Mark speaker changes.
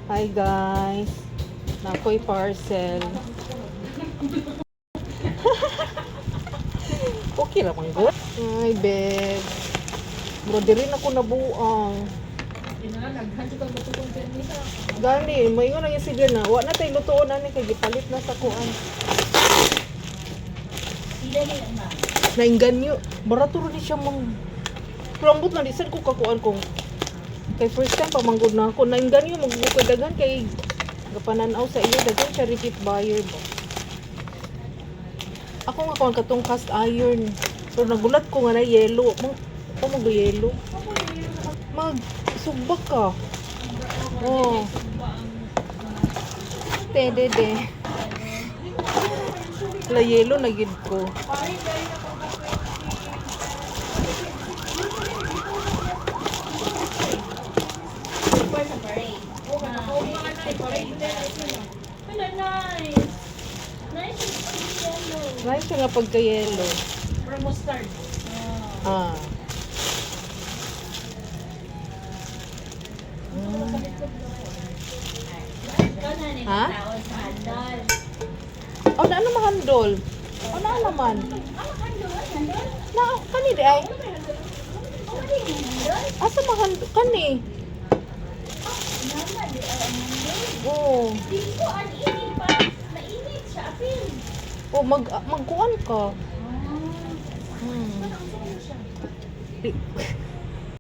Speaker 1: Hi guys. Nakoy parcel. Okay lang man good. Hi babe. Bro, di rin ako nabuang. Gani, may nga lang sige na. Wa na tayo lutoon ani kay gipalit na sa kuan. Naingganyo. Barato rin siya mang. Rambut na disan ko kakuan kong. Kay first time pa manggod na ako. Naingganyo magbukoy dagan kay gapananaw sa iyo dagan siya repeat buyer ba. Ako nga kuan katong cast iron. Pero nagulat ko nga na yellow. Mag yellow. Mag sugbak ka. Oh. Tedede. La yellow na gid ko. Nice siya nga pagka-yellow.
Speaker 2: Para mustard.
Speaker 1: Ah. Ha? Oh, na ano mahandol? Oh, na naman. Na, kani di ay? Asa mahandol? Kani? Oh. Oh, magkuhan ka. Hmm.